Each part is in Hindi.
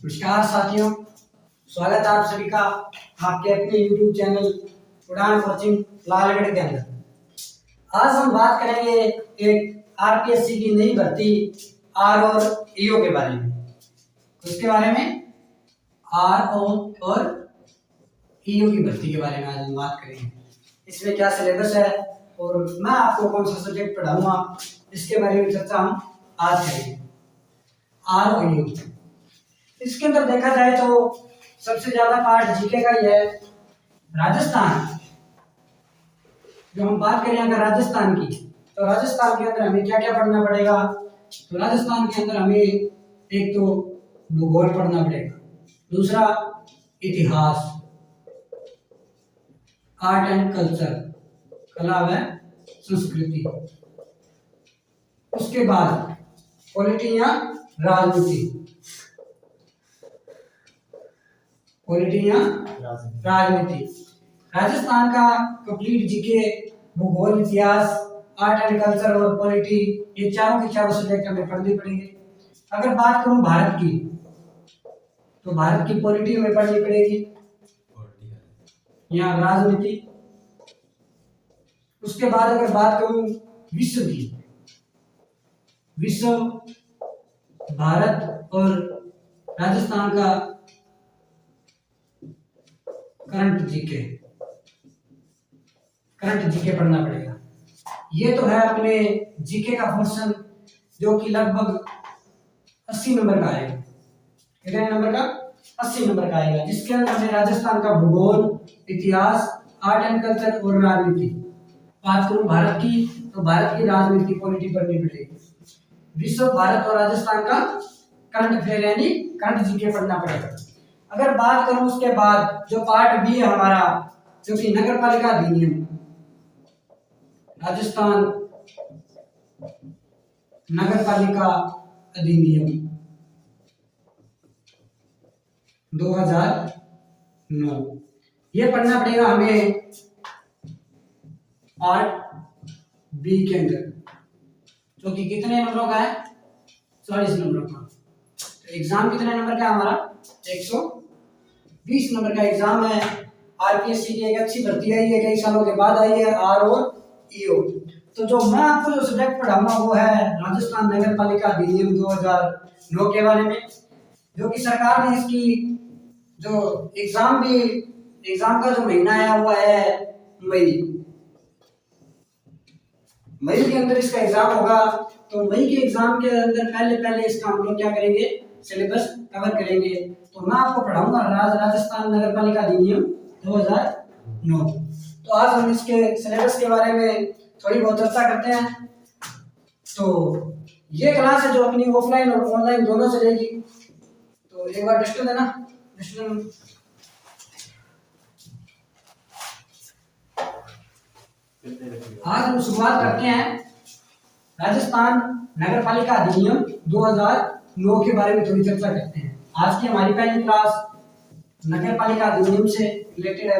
नमस्कार साथियों, स्वागत है आप सभी का आपके अपने YouTube चैनल उड़ान कोचिंग लालगढ़ के अंदर। आज हम बात करेंगे एक आरपीएससी की नई भर्ती आर और ईओ के बारे में। उसके बारे में आर और ईओ की भर्ती के बारे में आज हम बात करेंगे। इसमें क्या सिलेबस है और मैं आपको कौन सा सब्जेक्ट पढ़ाऊंगा, इसके बारे में चर्चा हम आज करेंगे। आर और ईओ, इसके अंदर देखा जाए तो सबसे ज्यादा पार्ट जीके का ही है। राजस्थान, जो हम बात करें अगर राजस्थान की, तो राजस्थान के अंदर हमें क्या क्या पढ़ना पड़ेगा। तो राजस्थान के अंदर हमें एक तो भूगोल पढ़ना पड़ेगा, दूसरा इतिहास, आर्ट एंड कल्चर, कला व संस्कृति, उसके बाद पॉलिटी या राजनीति, पॉलिटी या राजनीति। राजस्थान का कंप्लीट जीके, भूगोल, इतिहास, आर्ट एंड कल्चर और पॉलिटी, ये चारों के चारों सब्जेक्ट हमें पढ़ने पड़ेंगे। अगर बात करूं भारत की, तो भारत की पॉलिटी हमें पढ़नी पड़ेगी या राजनीति। उसके बाद अगर बात करूं विश्व की, विश्व, भारत और राजस्थान का करंट जीके पढ़ना पड़ेगा। ये तो है अपने जीके का पोर्शन, जो कि लगभग 80 नंबर का आएगा। कितने नंबर का? 80 नंबर का आएगा, जिसके अंदर हमें राजस्थान का भूगोल, इतिहास, आर्ट एंड कल्चर और राजनीति। बात करूं भारत की, तो भारत की राजनीति, पॉलिटी पढ़नी पड़ेगी। विश्व, भारत और राजस्थान का करंट अफेयर यानी करंट जीके पढ़ना पड़ेगा। अगर बात करूं उसके बाद जो पार्ट बी है हमारा, जो कि नगर पालिका अधिनियम, राजस्थान नगर पालिका अधिनियम 2009, ये पढ़ना पड़ेगा हमें पार्ट बी के अंदर, जो कि कितने नंबरों का है? 40 नंबरों का। तो एग्जाम कितने नंबर का है हमारा? 120 नंबर का एग्जाम है। आरपीएससी की एक अच्छी भर्ती है, ये कई सालों के बाद आई है, आर और ईओ। तो जो मैं आपको जो सब्जेक्ट पढ़ाऊंगा वो है राजस्थान नगर पालिका अधिनियम 2009 के बारे में, जो कि सरकार ने इसकी जो एग्जाम का जो महीना है वो है मई के अंदर इसका एग्जाम होगा। तो मई के एग्जाम के अंदर पहले इसका हम लोग क्या करेंगे, सिलेबस कवर करेंगे। तो मैं आपको पढ़ाऊंगा राजस्थान नगर पालिका अधिनियम 2009। तो आज हम इसके सिलेबस के बारे में थोड़ी बहुत चर्चा करते हैं। तो ये क्लास है जो अपनी ऑफलाइन और ऑनलाइन दोनों चलेगी। तो एक बार डस्टर देना, डस्टर। आज हम शुरुआत करते हैं राजस्थान नगर पालिका अधिनियम 2009 के बारे में थोड़ी चर्चा करते हैं। आज की हमारी पहली क्लास नगर पालिका अधिनियम से रिलेटेड है।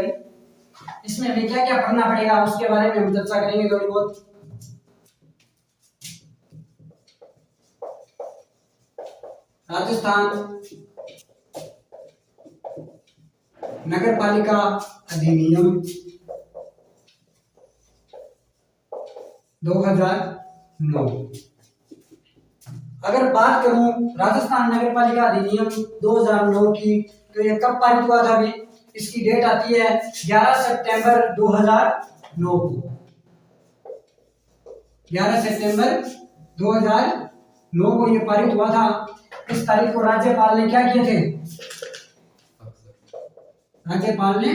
इसमें हमें क्या क्या पढ़ना पड़ेगा उसके बारे में हम चर्चा करेंगे थोड़ी बहुत। राजस्थान नगर पालिका अधिनियम 2009। अगर बात करूं राजस्थान नगर पालिका अधिनियम 2009 की, तो ये कब पारित हुआ था? इसकी डेट आती है 11 सितंबर 2009 को। 11 सितंबर 2009 को ये पारित हुआ था। इस तारीख को राज्यपाल ने क्या किए थे? राज्यपाल ने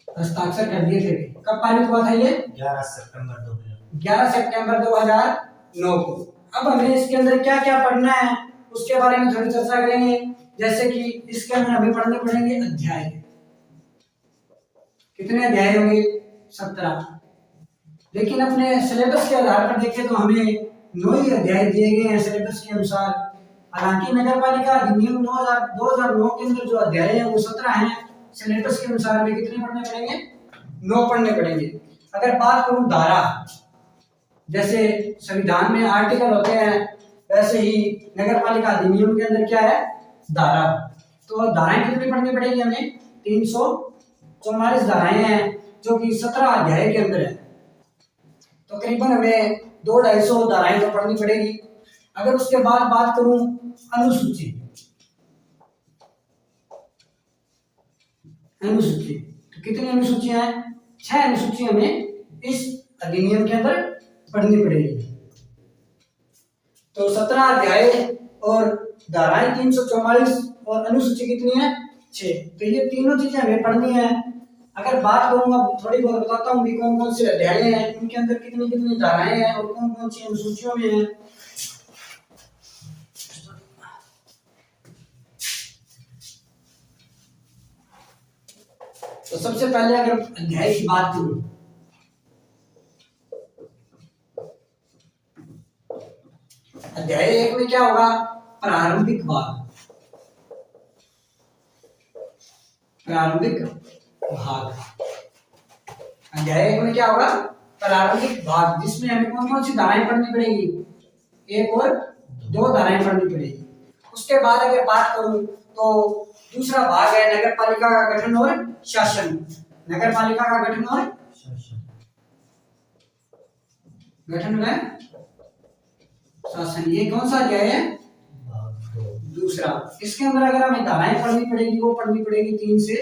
हस्ताक्षर कर दिए थे। कब पारित हुआ था ये? 11 सितंबर 2009 को। अब हमें इसके अंदर क्या क्या पढ़ना है उसके बारे में थोड़ी चर्चा करेंगे। जैसे कि इसके अंदर हमें पढ़ने पड़ेंगे अध्याय। कितने अध्याय होंगे? 17। लेकिन अपने सिलेबस के आधार पर देखें तो हमें 9 ही अध्याय दिए गए हैं सिलेबस के अनुसार। हालांकि नगर पालिका अधिनियम 2009 के अंदर जो अध्याय है वो 17 हैं। सिलेबस के अनुसार हमें कितने पढ़ने पड़ेंगे? 9 पढ़ने पड़ेंगे। अगर बात करूं धारा, जैसे संविधान में आर्टिकल होते हैं, वैसे ही नगर पालिका अधिनियम के अंदर क्या है? धारा। तो धाराएं कितनी पढ़नी पड़ेगी हमें? 344 धाराएं हैं जो कि 17 अध्याय के अंदर है। तो करीबन हमें 200-250 धाराएं तो पढ़नी पड़ेगी। अगर उसके बाद बात करूं अनुसूची, तो कितनी अनुसूचियां हैं? 6 अनुसूची हमें इस अधिनियम के अंदर पढ़नी पड़ेगी। तो 17 अध्याय और धाराएं 344 और अनुसूची कितनी है? 6। तो ये तीनों चीजें हमें पढ़नी है। अगर बात करूंगा थोड़ी बहुत बताता हूँ भी कौन कौन से अध्याय हैं, उनके अंदर कितनी कितनी धाराएं हैं और कौन कौन सी अनुसूचियों में हैं। तो सबसे पहले अगर अध्याय की बात करूं, अध्याय 1 में क्या होगा? प्रारंभिक भाग। प्रारंभिक भाग अध्याय 1 में क्या होगा? प्रारंभिक भाग, जिसमें हमें कौन कौन सी धाराएं पढ़नी पड़ेगी? 1 और 2 धाराएं पढ़नी पड़ेगी। उसके बाद अगर बात करूं तो दूसरा भाग है नगर पालिका का गठन और शासन। नगर पालिका का गठन और गठन व शासन, ये कौन सा अध्याय है? दूसरा। इसके अंदर अगर हमें धाराएं पढ़नी पड़ेगी, वो पढ़नी पड़ेगी 3 से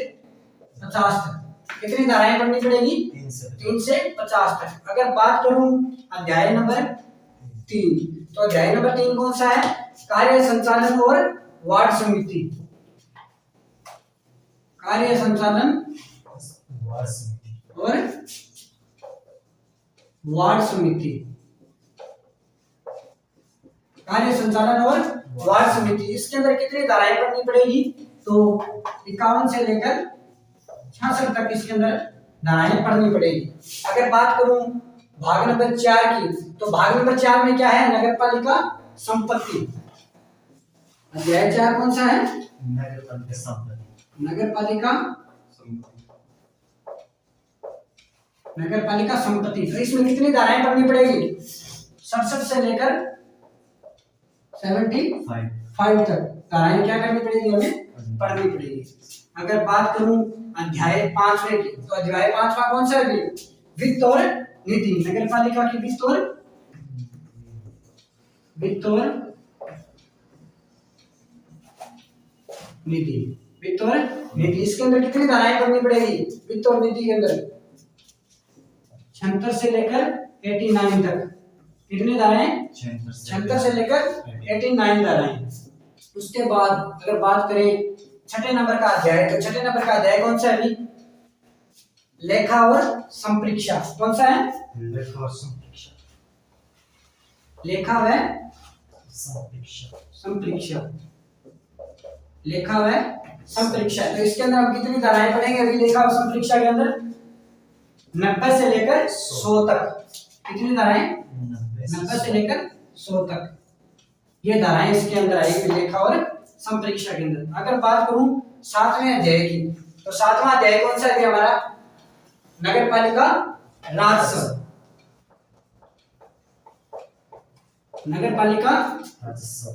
50 तक। कितनी धाराएं पढ़नी पड़ेगी? 3 से 50 तक। अगर बात करूं अध्याय नंबर 3, तो अध्याय नंबर 3 कौन सा है? कार्य संचालन और वार्ड समिति। कार्य संचालन और वार्ड समिति। कार्य संचालन और वार्ड समिति, इसके अंदर कितनी धाराएं पढ़नी पड़ेगी? तो 51 से लेकर 66 तक इसके अंदर धाराएं पढ़नी पड़ेगी। अगर बात करूं भाग नंबर 4 की, तो भाग नंबर 4 में क्या है? नगर पालिका संपत्ति। अध्याय 4 कौन सा है? नगर पालिका संपत्ति। नगर पालिका संपत्ति। तो इसमें कितनी धाराएं पढ़नी पड़ेगी? 67 से लेकर 75 तक धाराएं क्या करनी पड़ेगी? हमें पढ़नी पड़ेगी। अगर बात करूं अध्याय 5वें की, तो अध्याय 5वां कौन सा है? वित्त और नीति। नगर पालिका की वित्त और नीति। वित्त और नीति, इसके अंदर कितनी धाराएं पढ़नी पड़ेगी? वित्त और नीति के अंदर 76 से लेकर 89 तक। कितनी धाराएं? 76 से लेकर 89 धाराएं। उसके बाद अगर बात करें 6 नंबर का अध्याय, तो 6 नंबर का अध्याय कौन सा है अभी? लेखा और संप्रेक्षा। कौन सा है? लेखा और संप्रेक्षा। लेखा व संप्रेक्षा। लेखा व संप्रेक्षा। तो इसके अंदर हम कितनी धाराएं पढ़ेंगे अभी लेखा और संप्रेक्षा के अंदर? 90 से लेकर 100 तक। कितनी धाराएं? 90 से लेकर 100 तक ये धाराएं इसके अंदर आएगी लेखा और संप्रेक्षा के अंदर। अगर बात करूं 7वें अध्याय की, तो 7वां अध्याय कौन सा है हमारा? नगर पालिका राजस्व। नगर पालिका राजस्व,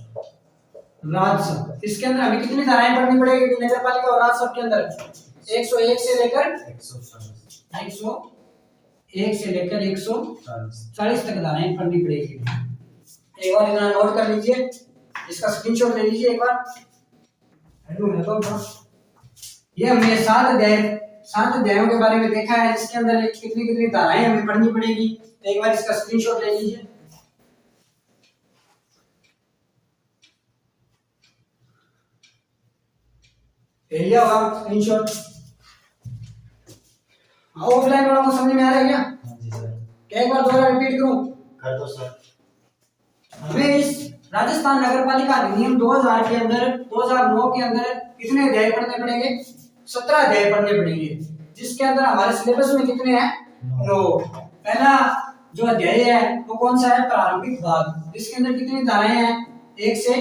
इसके अंदर हमें कितनी धाराएं पढ़नी पड़ेगी नगर पालिका और राजस्व के अंदर? 101 से लेकर 140 तक धाराएं पढ़नी पड़ेगी। एक बार इतना नोट कर लीजिए, इसका स्क्रीनशॉट ले लीजिए एक बार। ये हमने 7 अध्यायों के बारे में देखा है, जिसके अंदर कितनी कितनी धाराएं हमें पढ़नी पड़ेगी। एक बार इसका स्क्रीनशॉट ले लीजिए। ले लिया होगा स्क्रीनशॉट। ऑफलाइन वालों को समझ में आ रहा है क्या? हाँ जी सर। क्या एक बार दोबारा रिपीट करूं? कर दो सर। हमें इस राजस्थान नगरपालिका अधिनियम 2000 के अंदर 2009 के अंदर कितने अध्याय पढ़ने पड़ेंगे? 17 अध्याय पढ़ने पड़ेंगे, जिसके अंदर हमारे सिलेबस में कितने हैं? 9। पहला जो अध्याय है वो कौन सा है? प्रारंभिक भाग, जिसके अंदर कितनी धाराएं हैं? 1 से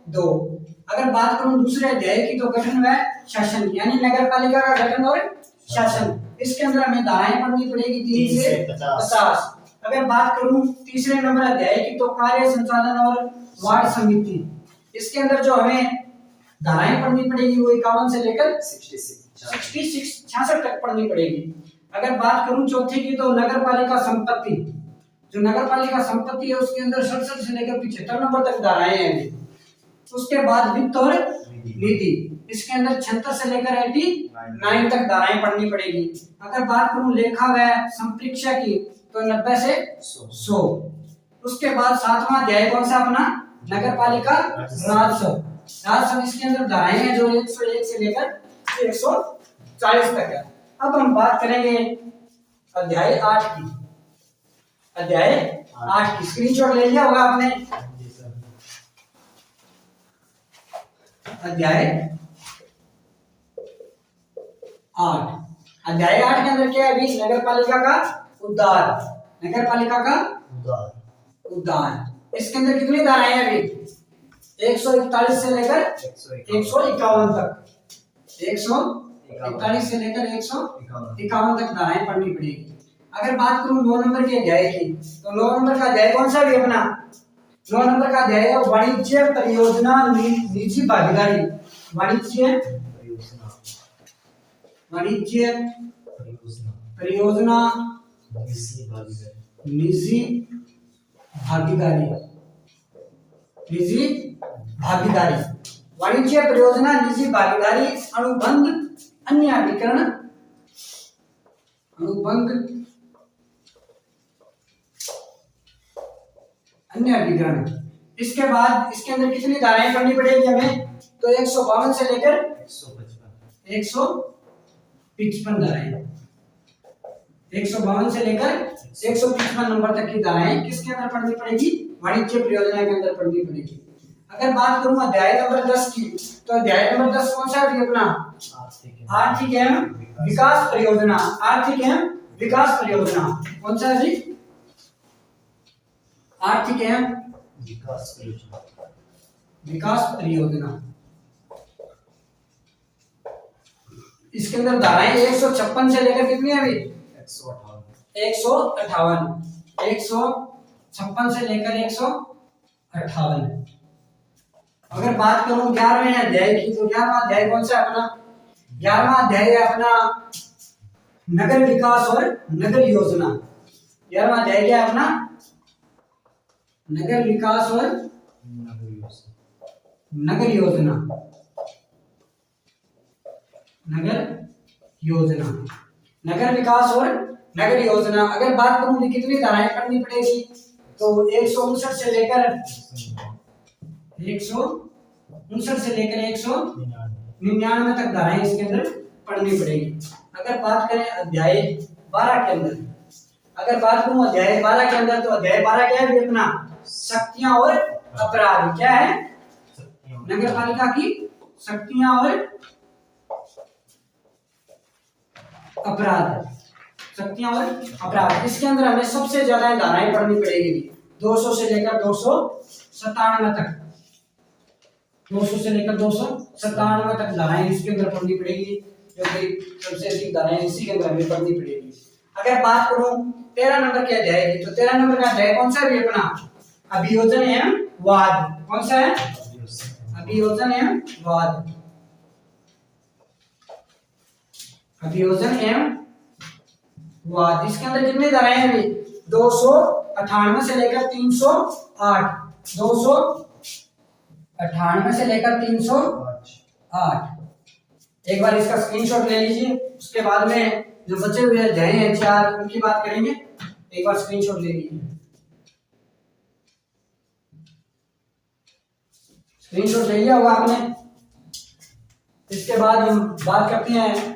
2। अगर बात करूं दूसरे अध्याय की, तो गठन व शासन, यानी नगरपालिका का गठन और शासन, इसके अंदर हमें धाराएं पढ़नी पड़ेगी 3 से 50। अगर बात करूं तीसरे नंबर अध्याय की, तो कार्य संचालन और वार्ड समिति, इसके अंदर जो हमें धाराएं पढ़नी पड़ेगी वो 51 से लेकर 66 तक पढ़नी पड़ेगी। अगर बात करूं चौथी की तो नगर पालिका संपत्ति, जो नगर पालिका संपत्ति है उसके अंदर 67 से लेकर 75 नंबर तक धाराएं हैं। उसके बाद वित्त और नीति, इसके अंदर 76 से लेकर 89 तक धाराएं पढ़नी पड़ेगी। अगर बात करूं लेखा व संप्रेक्षण की तो 90 से 100। उसके बाद 7वां अध्याय कौन सा अपना, नगर पालिका राजस्व, इसके अंदर धाराएं हैं जो 101 से लेकर 140 तक है। अब हम बात करेंगे अध्याय 8 की। अध्याय 8 की स्क्रीनशॉट ले लिया होगा आपने। अध्याय 8, अध्याय 8 के अंदर क्या है अभी, नगर पालिका का उद्धार, नगर पालिका का उद्धार। इसके अंदर कितनी धाराएं हैं अभी, 141 से लेकर 151 तक, 141 से लेकर 151 तक धाराएं पढ़नी पड़ेगी। अगर बात करूं 9 नंबर के अध्याय की तो 9 नंबर का अध्याय कौन सा भी अपना, 9 नंबर का अध्याय है वाणिज्य परियोजना निजी भागीदारी, वाणिज्य परियोजना निजी भागीदारी, वाणिज्य परियोजना निजी भागीदारी अनुबंध अन्य अधिकरण, इसके बाद इसके अंदर कितनी धाराएं पढ़नी पड़ेगी हमें, तो 152 से लेकर 155 धाराएं, 152 से लेकर 155 नंबर तक की धाराएं किसके अंदर पढ़नी पड़ेगी, वाणिज्य परियोजना के अंदर पढ़नी पड़ेगी। अगर बात करूं अध्याय नंबर 10 की तो अध्याय नंबर 10 कौन सा है अपना, आर्थिक एवं विकास परियोजना, आर्थिक एवं विकास परियोजना कौन सा है जी, आर्थिक एवं विकास परियोजना। इसके अंदर धाराएं 156 से लेकर कितनी है अभी, 156 से लेकर 158। अगर बात करूं 11वें अध्याय की तो 11वां अध्याय कौन सा है अपना, 11वां अध्याय है अपना नगर विकास और नगर योजना। 11वां अध्याय क्या है अपना, नगर विकास और नगर योजना, नगर विकास और नगर योजना। अगर बात करूं कितनी धाराएं पढ़नी पड़ेगी तो 159 से लेकर 199 तक धाराएं इसके अंदर पढ़नी पड़ेगी। अगर बात करें अध्याय 12 के अंदर, अगर बात करूं अध्याय 12 के अंदर तो अध्याय 12 क्या है अपना, शक्तियां और अपराध। क्या है, नगर पालिका की शक्तियां और अपराध, शक्तियां और अपराध। इसके अंदर हमें सबसे ज्यादा धाराएं पढ़नी पड़ेगी 200 से लेकर 297 तक, 200 से लेकर 297 तक धाराएं इसके अंदर पढ़नी पड़ेगी, जो कि सबसे अधिक धाराएं इसी के अंदर हमें पढ़नी पड़ेगी। अगर बात करूं 13 नंबर के अध्याय की तो 13 नंबर का अध्याय कौन सा है अपना, अभियोजन एवं वाद। कौन सा है, अभियोजन एवं वाद, अभियोजन एवं वाद। इसके अंदर कितनी धाराएं हैं अभी, 298 से लेकर 308, 298 से लेकर 308। एक बार इसका स्क्रीनशॉट ले लीजिए, उसके बाद में जो बचे हुए अध्याय हैं 4 उनकी बात करेंगे। एक बार स्क्रीनशॉट ले लीजिए, स्क्रीनशॉट ले लिया होगा आपने। इसके बाद हम बात करते हैं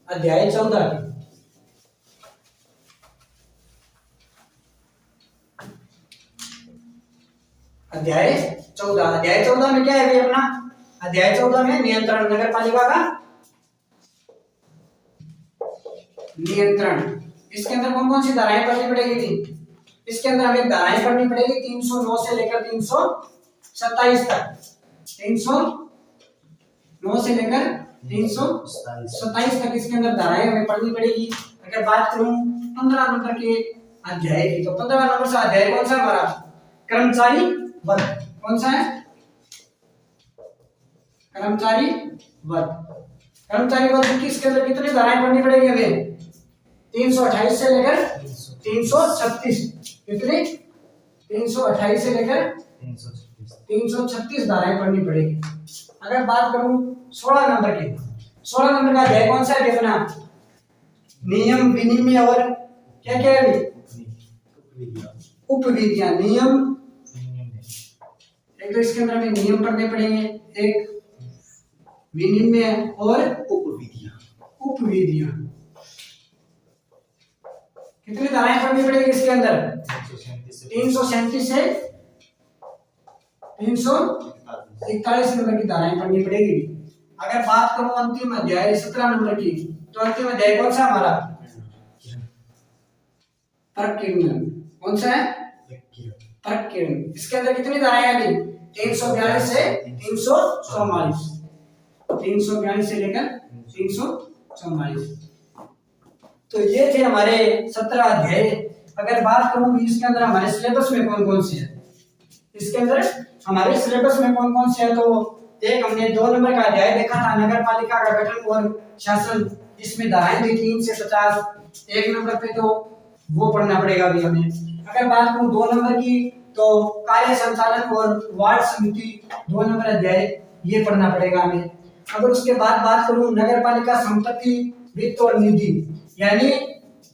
अध्याय 14 की। अध्याय 14 में क्या है अपना, अध्याय 14 में नियंत्रण, नगर पालिका का नियंत्रण। इसके अंदर कौन कौन सी धाराएं पढ़नी पड़ेगी थी, इसके अंदर हमें धाराएं पढ़नी पड़ेगी 309 से लेकर 327 तक, 309 से लेकर 327 तक इसके अंदर धाराएं हमें पढ़नी पड़ेगी। अगर बात करूं 15 नंबर के अध्याय की तो 15 नंबर से अध्याय कौन सा हमारा, कर्मचारी वर्ग। कौन सा है, कर्मचारी वर्ग। कर्मचारी वर्ग की इसके अंदर कितनी धाराएं पढ़नी पड़ेगी हमें? 328 से लेकर 336। कितनी? 328 से लेकर 336 धाराएं पढ़नी पड़ेगी। अगर बात करूं 16 नंबर की, 16 नंबर का अध्याय कौन सा है देखना? नियम, विनिमय और क्या क्या है? उपविधियां। नियम, एक तो इसके अंदर हमें नियम पढ़ने पड़ेंगे, एक विनिमय और उपविधियां। कितनी धाराएं पढ़नी पड़ेगी इसके अंदर? 337 से 341 नंबर की धाराएं पढ़नी पड़ेगी। अगर बात करूं अंतिम अध्याय 17 नंबर की, तो अंतिम अध्याय कौन सा हमारा? प्रकीर्णन। कौन सा है? प्रकीर्णन। इसके अंदर कितनी धाराएं आएंगी? 342 से 344। 342 से लेकर 344। तो ये थे हमारे 17 अध्याय। अगर बात करूं इसके अंदर हमारे सिलेबस में कौन कौन से है, इसके अंदर हमारे सिलेबस में कौन कौन से है, तो एक हमने 2 नंबर का अध्याय देखा था, नगर पालिका का गठन और शासन, जिसमें धाराएं थी 3 से 50। 1 नंबर पे तो वो पढ़ना पड़ेगा अभी हमें। अगर बात करूं 2 नंबर की, तो कार्य संचालन और वार्ड समिति 2 नंबर अध्याय, ये पढ़ना पड़ेगा हमें। अगर उसके बाद बात करूं नगर पालिका संपत्ति, वित्त और निधि, यानी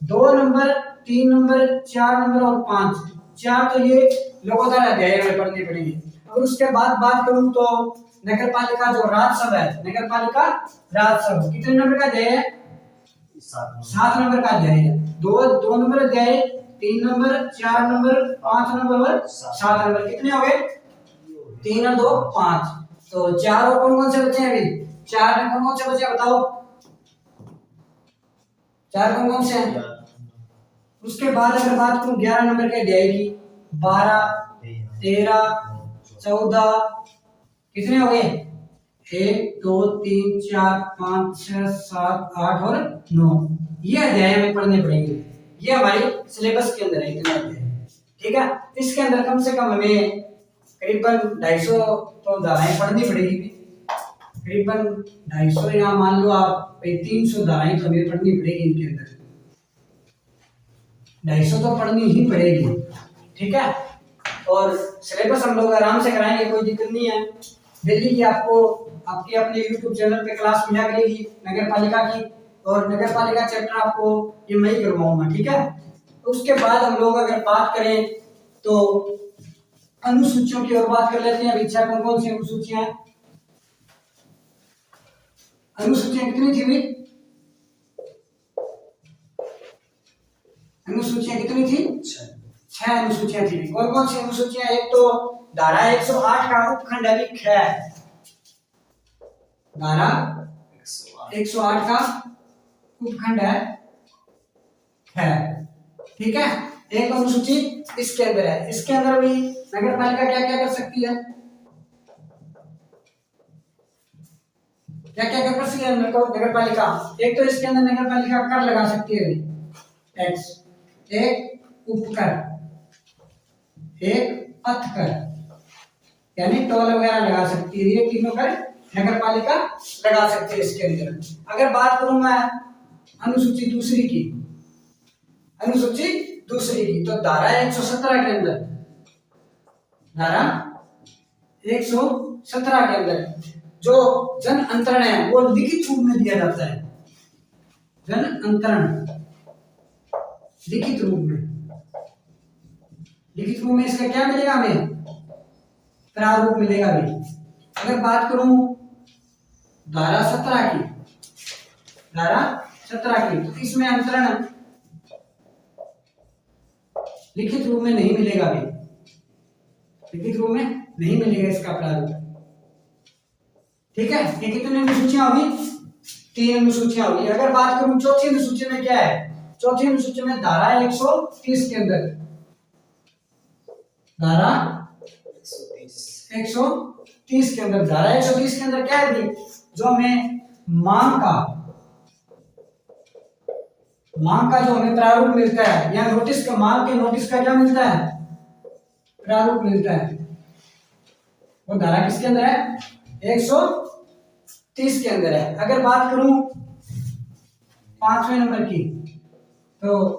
2 नंबर, 3 नंबर, 4 नंबर और 5, 4 तो ये लोकोत्तर अध्याय में पढ़ने पड़ेंगे। अगर उसके बाद बात करूं तो नगर पालिका जो राजसभा है, नगर पालिका राजसभा कितने नंबर का अध्याय है? 7 नंबर का अध्याय है। 2 नंबर अध्याय, 3 नंबर, 4 नंबर, 5 नंबर और 7 नंबर। कितने हो गए? 3 और 2 5। तो 4 और कौन कौन से बचे हैं अभी? 4 में कौन कौन से बचे बताओ? 4 कौन कौन से हैं? उसके बाद अगर बात करूं 11 नंबर के अध्याय की, 12, 13, 14, कितने हो गए? 1 2 3 4 5 6 7 8 और 9। ये अध्याय हमें पढ़ने पड़ेंगे। ये हमारी सिलेबस के अंदर है, इतना अध्याय। ठीक है, इसके अंदर कम से कम हमें करीबन 250 तो धाराएं पढ़नी पड़ेगी। करीबन 250 या मान लो आप 300 धाराएं तो हमें पढ़नी पड़ेगी इनके अंदर। 250 तो पढ़नी ही पड़ेगी। ठीक है, और सिलेबस हम लोग आराम से कराएंगे, कोई दिक्कत नहीं है। दिल्ली की आपको आपके अपने YouTube चैनल पे क्लास मिला करेगी नगर पालिका की, और नगर पालिका चैप्टर आपको ये मैं ही करवाऊंगा। ठीक है, तो उसके बाद हम लोग अगर बात करें तो अनुसूचियों की ओर बात कर लेते हैं। इच्छा कौन कौन सी अनुसूचियां? अनुसूचियां कितनी थी भाई? अनुसूचियां कितनी थी? 6 अनुसूचियां थी। कौन कौन सी अनुसूचियां? एक तो धारा 108 का उपखंड है ख। धारा 108 का उपखंड है ख। ठीक है, एक अनुसूची इसके अंदर है। इसके अंदर भी नगर पालिका क्या क्या कर सकती है? क्या क्या कर सकती है नगर पालिका? एक तो इसके अंदर नगर पालिका कर लगा सकती है, टैक्स, एक उपकर, एक पथकर, यानी टोल वगैरह लगा सकती है। ये तीनों कर नगर पालिका लगा सकती है इसके अंदर। अगर बात करूं मैं अनुसूची दूसरी की, अनुसूची दूसरी की, तो धारा 117 के अंदर, धारा 117 के अंदर जो जन अंतरण है वो लिखित रूप में दिया जाता है। जन अंतरण लिखित रूप में, लिखित रूप में इसका क्या मिलेगा हमें? प्रारूप मिलेगा भी। अगर बात करूं धारा 17 की, धारा 17 की, तो इसमें अंतरण लिखित रूप में नहीं मिलेगा भी, लिखित रूप में नहीं मिलेगा इसका प्रारूप। ठीक है, ये कितनी अनुसूचियां होगी? 3 अनुसूचियां होगी। अगर बात करूं चौथी अनुसूची में क्या है? चौथी अनुसूची में धारा 130 के अंदर, धारा 130 के अंदर, धारा 130 के अंदर क्या है? जो हमें मांग का जो हमें प्रारूप मिलता है, या नोटिस का, मांग के नोटिस का क्या मिलता है? प्रारूप मिलता है। वो धारा किसके अंदर है? 30 के अंदर है। अगर बात करूं 5वें नंबर की, तो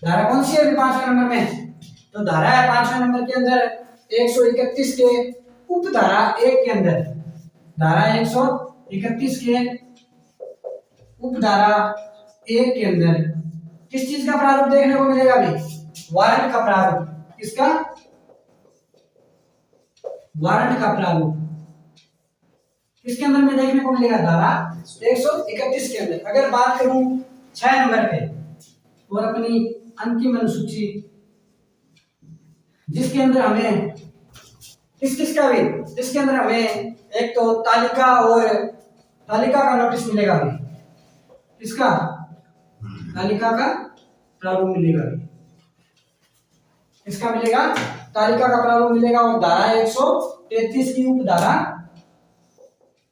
धारा कौन सी है अभी 5वें नंबर में? तो धारा है 5वें नंबर के अंदर 131 के उप धारा 1 के अंदर, धारा 131 के उप धारा 1 के अंदर किस चीज का प्रारूप देखने को मिलेगा अभी? वारंट का प्रारूप। किसका? वारंट का प्रारूप किसके अंदर में देखने को मिलेगा? धारा 131 के अंदर। अगर बात करूं 6 नंबर पे और अपनी अंतिम अनुसूची, जिसके अंदर हमें किसका भी, जिसके अंदर हमें एक तो तालिका का नोटिस मिलेगा अभी। किसका? तालिका का प्रारूप मिलेगा। किसका मिलेगा? तालिका का प्रारूप मिलेगा। और धारा 133 की उप धारा,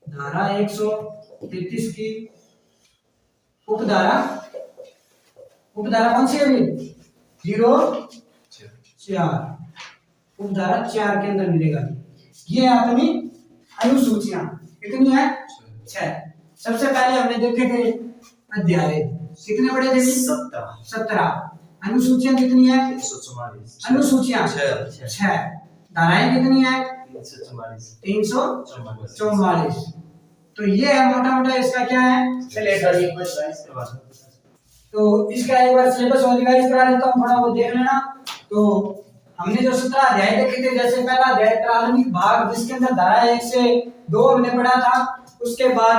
धारा 133 की उप धारा कौन सी है अभी? 04 उप धारा 4 के अंदर मिलेगा। ये अपनी अनुसूचियां कितनी है? 6। सबसे पहले हमने देखे थे अध्याय, कितने पढ़े थे? 17। अनुसूचियां कितनी है? 344। अनुसूचियां 6। धाराएं कितनी है? 344। तो ये है मोटा मोटा इसका क्या है? सिलेबस। तो इसका एक बार सिलेबस और रिवाइज करा देता हूँ, थोड़ा वो देख लेना। तो हमने जो 17 अध्याय देखे थे, जैसे पहला अध्याय प्रारंभिक भाग, जिसके अंदर धारा 1 से 2 हमने पढ़ा था। उसके बाद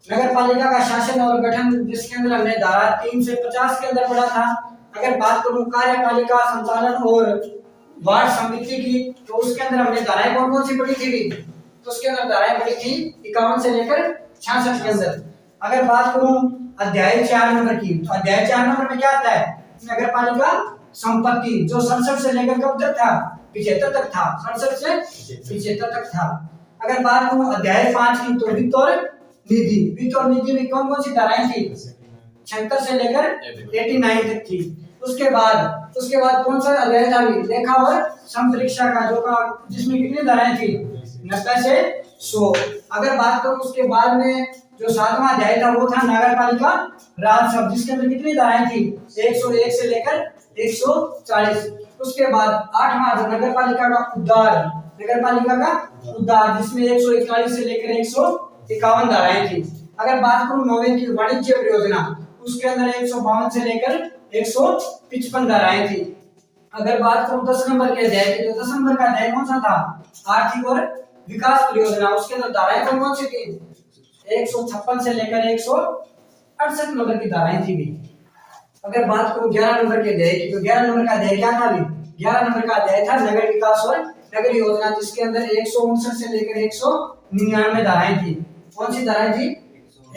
नगर पालिका का शासन और गठन, जिसके अंदर हमने धारा 3 से 50 के अंदर पढ़ा था। अगर बात करूं कार्यपालिका संचालन और वार्ड समिति की, तो उसके अंदर हमने धाराएं कौन कौन सी पढ़ी थी? तो उसके अंदर धाराएं पढ़ी थी 51 से लेकर 66 के अंदर। अगर बात करूं अध्याय 4 नंबर की, तो अध्याय 4 नंबर में क्या आता है? नगर पालिका संपत्ति, जो 67 से लेकर कब तक था? 75 तक था। 67 से 75 तक था। अगर बात करूं अध्याय 5 की, तो वित्त और निधि में कौन कौन सी धाराएं थी? 76 से लेकर 89 तक थी। उसके बाद कौन सा अध्याय था? लेखा और संप्रेक्षा का, जिसमें कितनी धाराएं थी? 90 से 100। अगर बात करूं उसके बाद में जो 7वां अध्याय था, वो था नगर पालिका राजस्व, जिसके अंदर कितनी धाराएं थी? 101 से लेकर 140। उसके बाद 8वां नगर पालिका का उद्धार, जिसमें 141 से लेकर 151 धाराएं थी। अगर बात करूं 9वीं की वाणिज्य परियोजना, उसके अंदर 152 से लेकर 155 धाराएं थी। अगर बात करूं 10 नंबर के अध्याय की, तो 10 नंबर का अध्याय कौन सा था? आर्थिक और विकास परियोजना। उसके अंदर धाराएं कौन कौन सी थी? 156 से लेकर 168 नंबर की धाराएं थी भी। अगर बात करूं 11 नंबर के अध्याय की, तो 11 नंबर का अध्याय क्या था? 11 नंबर का अध्याय था नगर विकास और नगर योजना, जिसके अंदर 159 से लेकर 199 धाराएं थी। कौन सी धाराएं थी?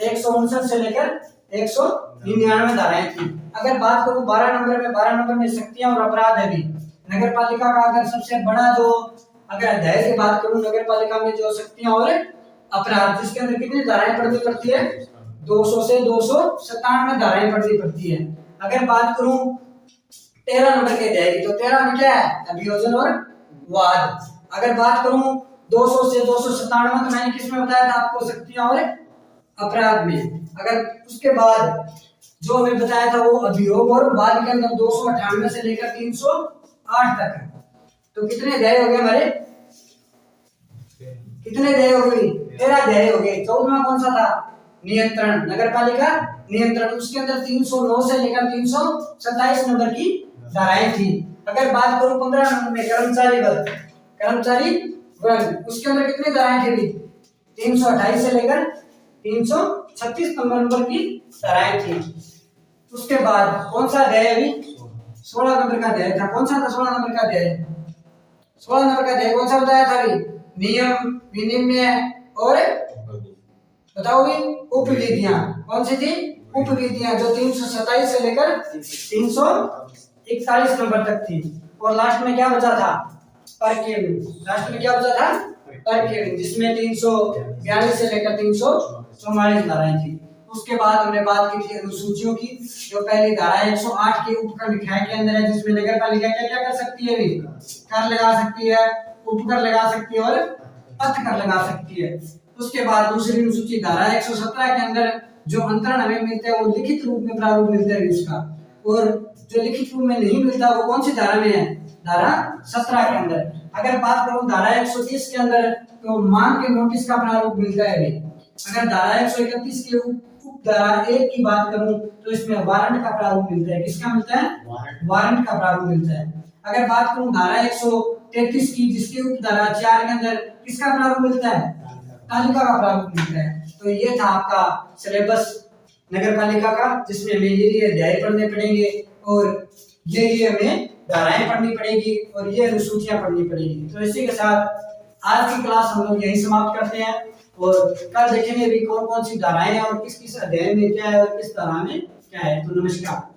159 से लेकर 199 धाराएं थी। अगर बात करूं 12 नंबर में शक्तियां और अपराध है भी। नगर पालिका का अगर सबसे बड़ा जो अगर अध्याय की बात करूं, नगर पालिका में जो शक्तियां और अपराध, जिसके अंदर कितनी धाराएं पढ़नी पड़ती है? 200 से 297 धाराएं पढ़नी पड़ती है। अगर बात करूं 13 नंबर के अध्याय की, तो 13 में क्या है? अभियोजन और वाद। अगर बात करूं 200 से 297, तो मैंने किसमें बताया था आपको? शक्तियां और अपराध में। अगर उसके बाद जो हमें बताया था वो अभियोग और वाद के अंदर 298 से लेकर 308 तक है। तो कितने अध्याय हो गए हमारे? कितने अध्याय हो गए? 13 अध्याय हो गए। 14वां कौन सा था? नियंत्रण, नगर पालिका नियंत्रण। उसके अंदर 309 से लेकर 327 नंबर की धाराएं थी। अगर बात करूं 15 नंबर में कर्मचारी वर्ग, उसके अंदर कितनी धाराएं थी? 328 से लेकर 336 नंबर की धाराएं थी। उसके बाद कौन सा अध्याय? अभी 16 नंबर का अध्याय था। कौन सा था 16 नंबर का अध्याय? 16 नंबर का अध्याय कौन सा बताया था? नियम, विनिमय और बताओ भी उपविधियां। कौन सी थी? उपविधियां, जो 327 से लेकर 341 नंबर तक थी। और लास्ट में क्या बचा था? परकीय, जिसमें 342 से लेकर 344 धाराएं थी। उसके बाद हमने बात की थी अनुसूचियों की। जो पहली धारा 108 के उपकर लिखाए के अंदर है, जिसमें नगर पालिका क्या क्या कर सकती है? कर लगा सकती है, उपकर लगा सकती है और पथ कर लगा सकती है। उसके बाद दूसरी अनुसूची धारा 117 के अंदर जो अंतरण हमें मिलता है वो लिखित रूप में प्रारूप मिलता है उसका, और जो लिखित रूप में नहीं मिलता वो कौन सी धारा में है, धारा 17 के अंदर। अगर बात करूं धारा 130 के अंदर तो मांग के नोटिस का प्रारूप मिलता है। अगर धारा 131 के उप धारा 1 की बात करूं तो इसमें वारंट का प्रारूप मिलता है। किसका मिलता है, वारंट का प्रारूप मिलता है। अगर बात करूं धारा 133 की जिसके उप धारा 4 के अंदर किसका प्रारूप मिलता है, तालिका का प्रारूप मिलता है। तो ये था आपका सिलेबस नगर पालिका का, जिसमें हमें ये अध्याय पढ़ने पड़ेंगे और ये हमें धाराएं पढ़नी पड़ेगी और ये अनुसूचियां पढ़नी पड़ेगी। तो इसी के साथ आज की क्लास हम लोग यही समाप्त करते हैं और कल देखेंगे भी कौन कौन सी धाराएं हैं और किस किस अध्याय में क्या है और किस धारा में क्या है। तो नमस्कार।